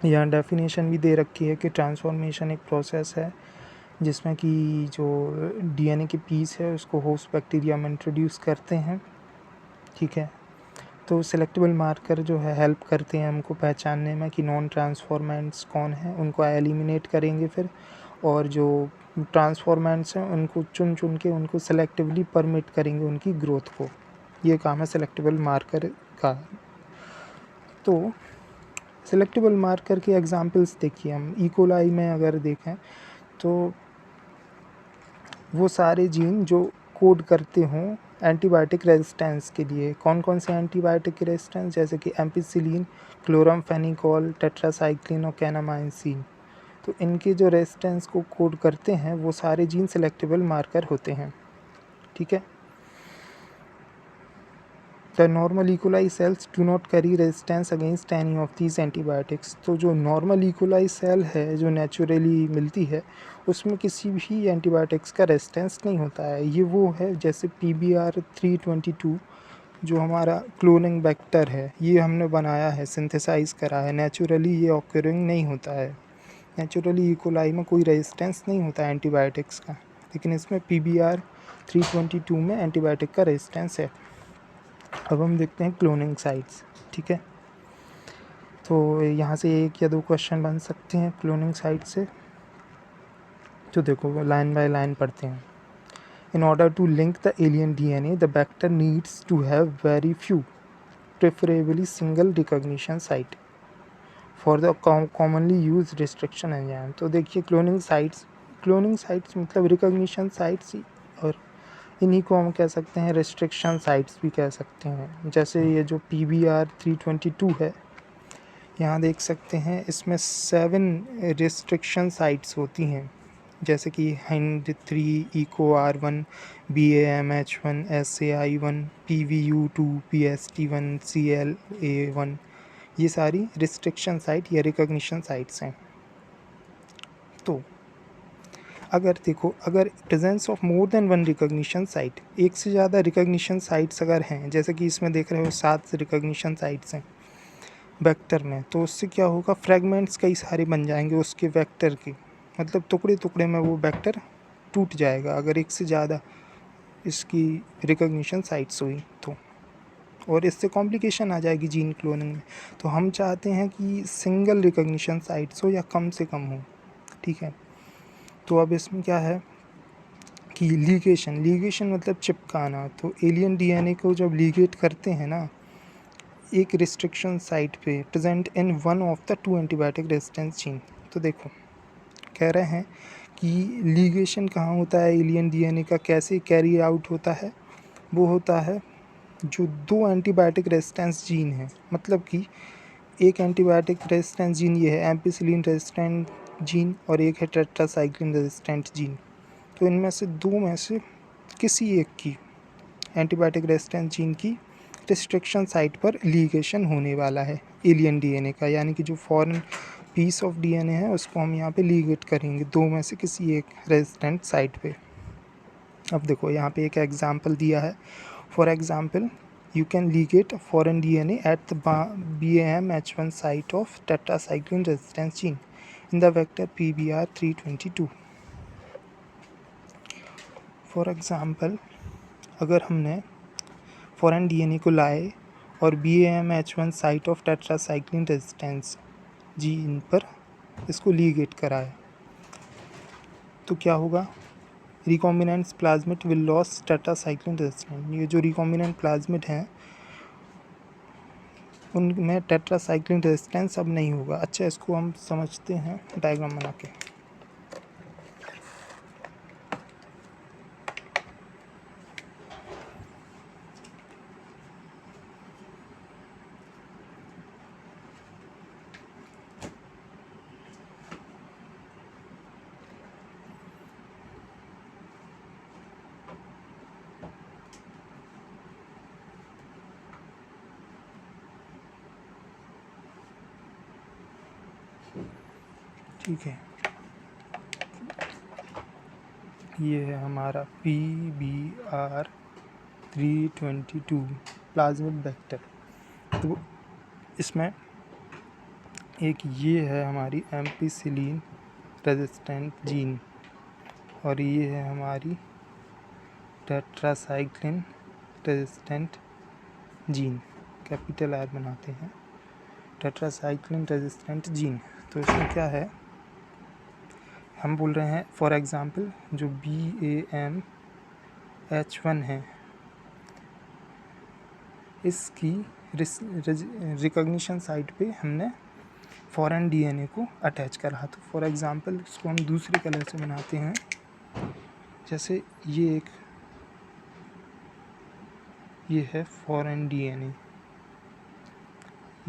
यहाँ डेफिनेशन भी दे रखी है कि ट्रांसफॉर्मेशन एक प्रोसेस है जिसमें कि जो डीएनए की पीस है उसको होस्ट बैक्टीरिया में इंट्रोड्यूस करते हैं, ठीक है। तो सेलेक्टेबल मार्कर जो है हेल्प करते हैं हमको पहचानने में कि नॉन ट्रांसफॉर्मेंट्स कौन हैं, उनको एलिमिनेट करेंगे फिर, और जो ट्रांसफॉर्मेंट्स हैं उनको चुन चुन के उनको सेलेक्टिवली परमिट करेंगे उनकी ग्रोथ को। ये काम है सेलेक्टेबल मार्कर का। तो सेलेक्टेबल मार्कर के एग्जांपल्स देखिए, हम इकोलाई में अगर देखें तो वो सारे जीन जो कोड करते हों एंटीबायोटिक रेजिस्टेंस के लिए। कौन कौन से एंटीबायोटिक रेजिस्टेंस, जैसे कि एम्पिसिलिन, क्लोरामफेनिकोल, टेट्रासाइक्लिन और कैनामाइसिन। तो इनके जो रेजिस्टेंस को कोड करते हैं वो सारे जीन सेलेक्टेबल मार्कर होते हैं, ठीक है। The normal E coli sales do not carry resistance against any of these antibiotics. तो जो नॉर्मल इकोलाई सेल है जो नेचुरली मिलती है उसमें किसी भी एंटीबायोटिक्स का रेजिस्टेंस नहीं होता है। ये वो है जैसे PBR322 जो हमारा क्लोनिंग वेक्टर है, ये हमने बनाया है, सिंथेसाइज करा है, नेचुरली ये ऑकरिंग नहीं होता है। नेचुरली इकोलाई में कोई रेजिस्टेंस नहीं होता है एंटीबायोटिक्स का, लेकिन इसमें PBR322 में एंटीबायोटिक का रेजिस्टेंस है। अब हम देखते हैं क्लोनिंग साइट्स, ठीक है। तो यहाँ से एक या दो क्वेश्चन बन सकते हैं क्लोनिंग साइट से। तो देखो लाइन बाय लाइन पढ़ते हैं। In order to link the alien DNA the vector needs to have very few, preferably single recognition site for the commonly use restriction enzyme. तो देखिए क्लोनिंग साइट्स मतलब recognition sites, और इन्हीं को हम कह सकते हैं रिस्ट्रिक्शन साइट्स भी कह सकते हैं। जैसे ये जो PBR322 है, यहाँ देख सकते हैं इसमें 7 रिस्ट्रिक्शन साइट्स होती हैं, जैसे कि HIND3, ECOR1, BAMH1, SAI1, PVU2, PST1, CLA1, ये सारी रिस्ट्रिक्शन साइट या रिकॉग्निशन साइट्स हैं। तो अगर देखो, अगर presence of more than one recognition site, एक से ज़्यादा रिकॉग्निशन साइट्स अगर हैं, जैसे कि इसमें देख रहे हो 7 रिकॉग्निशन साइट्स हैं वेक्टर में, तो उससे क्या होगा, फ्रेगमेंट्स कई सारे बन जाएंगे उसके वेक्टर के, मतलब टुकड़े टुकड़े में वो वेक्टर टूट जाएगा अगर एक से ज़्यादा इसकी रिकॉग्निशन साइट्स हुई तो, और इससे कॉम्प्लिकेशन आ जाएगी जीन क्लोनिंग में। तो हम चाहते हैं कि सिंगल रिकॉग्निशन साइट्स हो या कम से कम हो, ठीक है। तो अब इसमें क्या है कि लीगेशन मतलब चिपकाना। तो एलियन DNA को जब लीगेट करते हैं ना एक रिस्ट्रिक्शन साइट पे present in one of the 2 antibiotic resistance gene, तो देखो कह रहे हैं कि लीगेशन कहाँ होता है एलियन DNA का, कैसे कैरी आउट होता है, वो होता है जो 2 एंटीबायोटिक रेजिस्टेंस जीन है, मतलब कि एक एंटीबायोटिक रेजिस्टेंस जीन ये है एम्पिसिलिन रेजिस्टेंट जीन, और एक है टेट्रासाइक्लिन रेजिस्टेंट जीन। तो इनमें से दो में से किसी एक की एंटीबायोटिक रेजिस्टेंस जीन की रिस्ट्रिक्शन साइट पर लीगेशन होने वाला है एलियन DNA का, यानी कि जो फॉरेन पीस ऑफ DNA है उसको हम यहाँ पे लीगेट करेंगे दो में से किसी एक रेजिस्टेंट साइट पे। अब देखो यहाँ पे एक एग्जांपल दिया है, for example you can ligate foreign DNA at the BAMH1 site of tetracycline resistance gene in the vector PBR322. For example अगर हमने फॉरेन DNA को लाए और BAMH1 site of tetracycline resistance gene पर इसको लीगेट कराए, तो क्या होगा, recombinant plasmid will loss tetracycline resistance. ये जो रिकॉम्बिनेंट प्लाज्मिड हैं उनमें टेट्रासाइक्लिन रेजिस्टेंस अब नहीं होगा। अच्छा, इसको हम समझते हैं डायग्राम बना के। ठीक है, ये है हमारा PBR322 प्लाज्मिड वेक्टर। तो इसमें एक ये है हमारी एम्पिसिलिन रेजिस्टेंट जीन, और ये है हमारी tetracycline resistant gene, capital R बनाते हैं, टेट्रासाइक्लिन रेजिस्टेंट जीन। तो इसमें क्या है, हम बोल रहे हैं फॉर एग्ज़ाम्पल जो BAMH1 है, इसकी रिकॉग्निशन साइट पे हमने फॉरेन DNA को अटैच करा। तो फॉर एग्ज़ाम्पल इसको हम दूसरे कलर से बनाते हैं, जैसे ये है फॉरेन DNA,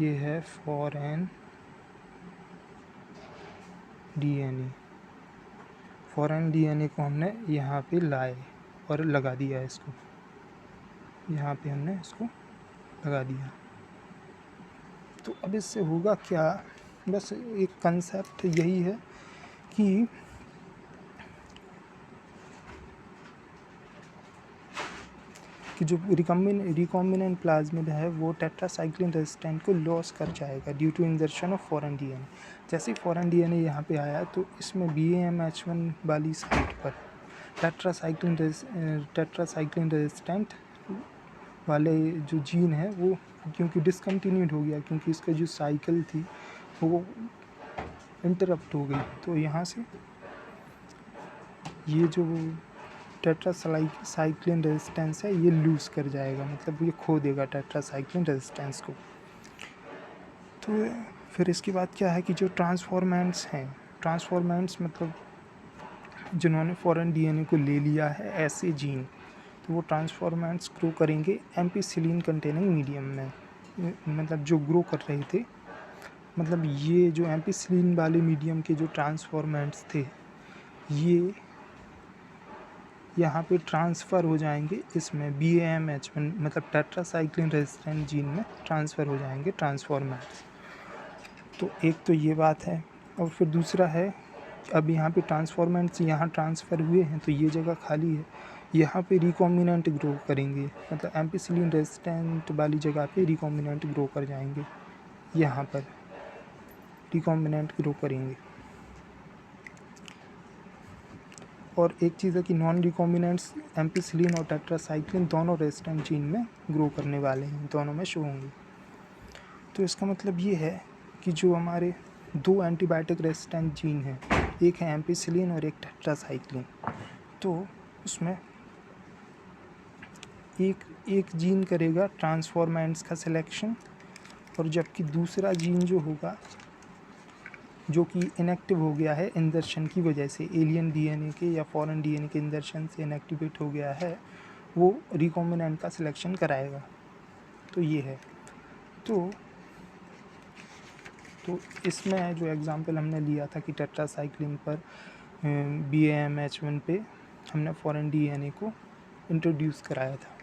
ये है फॉरेन DNA को हमने यहाँ पे लाए और लगा दिया इसको, यहाँ पे हमने इसको लगा दिया। तो अब इससे होगा क्या, बस एक कंसेप्ट यही है कि जो रिकॉम्बिनेंट प्लाज्मिड है वो टेट्रासाइक्लिन रेजिस्टेंट को लॉस कर जाएगा due to insertion of foreign DNA। जैसे ही फॉरेन DNA यहाँ पे आया तो इसमें BAMH1 वाली साइट पर टेट्रासाइक्लिन रेजिस्टेंट वाले जो जीन है वो क्योंकि डिसकंटिन्यूड हो गया, क्योंकि इसका जो साइकिल थी वो इंटरप्ट हो गई, तो यहाँ से ये जो टेट्रासाइक्लिन रेजिस्टेंस है ये लूज़ कर जाएगा, मतलब ये खो देगा टेट्रासाइक्लिन रेजिस्टेंस को। तो फिर इसके बाद क्या है कि जो ट्रांसफॉर्मेंट्स हैं, ट्रांसफॉर्मेंट्स मतलब जिन्होंने फॉरेन DNA को ले लिया है ऐसे जीन, तो वो ट्रांसफॉर्मेंट्स ग्रो करेंगे एम्पिसिलिन कंटेनिंग मीडियम में, मतलब जो ग्रो कर रहे थे, मतलब ये जो एम्पिसिलिन वाले मीडियम के जो ट्रांसफॉर्मेंट्स थे ये यहाँ पे ट्रांसफ़र हो जाएंगे इसमें BAMH1 मतलब टेट्रासाइक्लिन रेजिस्टेंट जीन में ट्रांसफ़र हो जाएंगे ट्रांसफॉर्मेंट्स। तो एक तो ये बात है, और फिर दूसरा है अब यहाँ पे ट्रांसफॉर्मेंट्स यहाँ ट्रांसफ़र हुए हैं तो ये जगह खाली है, यहाँ पे रिकॉम्बिनेंट ग्रो करेंगे, मतलब एम्पिसिलिन रेजिस्टेंट वाली जगह पे रिकॉम्बिनेंट ग्रो कर जाएंगे, यहाँ पर रिकॉम्बिनेंट ग्रो करेंगे। और एक चीज़ है कि नॉन रिकॉम्बिनेंट्स एम्पिसिलिन और टेट्रासाइक्लिन दोनों रेजिस्टेंट जीन में ग्रो करने वाले हैं, दोनों में शो होंगे। तो इसका मतलब ये है कि जो हमारे दो एंटीबायोटिक रेजिस्टेंट जीन हैं, एक है एम्पिसिलिन और एक टेट्रासाइक्लिन, तो उसमें एक जीन करेगा ट्रांसफॉर्मेंट्स का सिलेक्शन, और जबकि दूसरा जीन जो होगा जो कि इनएक्टिव हो गया है इंजर्शन की वजह से, एलियन DNA के या फॉरेन DNA के इंजर्शन से इनएक्टिवेट हो गया है, वो रिकॉम्बिनेंट का सिलेक्शन कराएगा। तो ये है। तो इसमें जो एग्जांपल हमने लिया था कि टेट्रासाइक्लिन पर BAMH1 पे हमने फॉरेन DNA को इंट्रोड्यूस कराया था।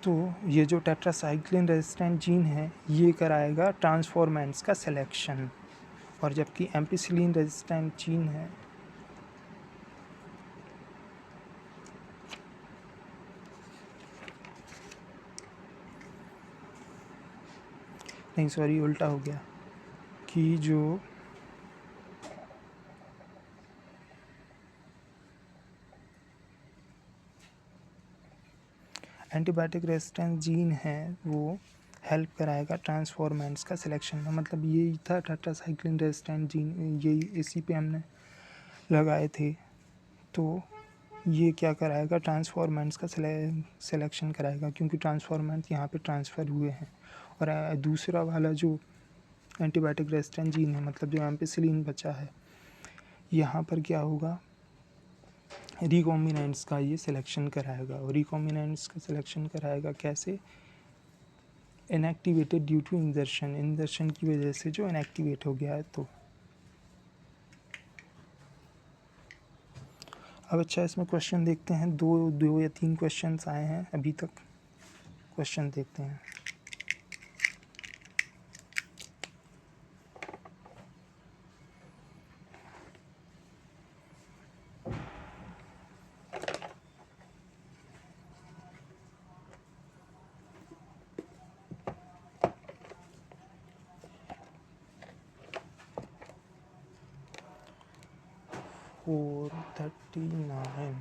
तो ये जो टेट्रासाइक्लिन रेजिस्टेंट जीन है ये कराएगा ट्रांसफॉर्मेंट्स का सिलेक्शन, और जबकि एम्पिसिलिन रेजिस्टेंट जीन है नहीं सॉरी उल्टा हो गया कि जो एंटीबायोटिक रेजिस्टेंस जीन है वो हेल्प कराएगा ट्रांसफॉर्मेंट्स का सिलेक्शन में, मतलब यही था टेट्रासाइक्लिन रेजिस्टेंट जीन, यही इसी पे हमने लगाए थे। तो ये क्या कराएगा, ट्रांसफॉर्मेंट्स का सिलेक्शन कराएगा, क्योंकि ट्रांसफॉर्मेंट यहाँ पे ट्रांसफ़र हुए हैं। और दूसरा वाला जो एंटीबायोटिक रेजिस्टेंट जीन है, मतलब जो एम्पिसिलिन बचा है, यहाँ पर क्या होगा, रिकॉम्बिनेंट्स का ये सिलेक्शन कराएगा। और रिकॉम्बिनेंट्स का सिलेक्शन कराएगा कैसे, इनएक्टिवेटेड ड्यू टू इंजर्शन की वजह से जो इनएक्टिवेट हो गया है। तो अब अच्छा इसमें क्वेश्चन देखते हैं, दो या तीन क्वेश्चंस आए हैं अभी तक, क्वेश्चन देखते हैं। 439।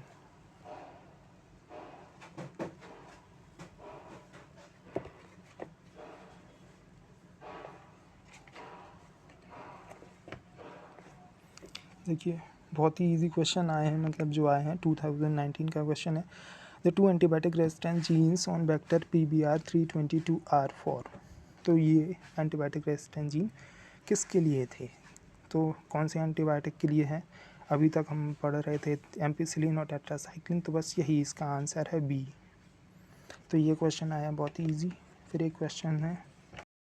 देखिए बहुत ही इजी क्वेश्चन आए हैं, मतलब जो आए हैं 2019 का क्वेश्चन है। The two antibiotic resistance genes on vector PBR322R4। तो ये एंटीबायोटिक रेजिस्टेंस जीन किसके लिए थे? तो कौन से एंटीबायोटिक के लिए है? अभी तक हम पढ़ रहे थे एम्पिसिलिन और टेट्रासाइक्लिन, तो बस यही इसका आंसर है बी। तो ये क्वेश्चन आया बहुत ही ईजी। फिर एक क्वेश्चन है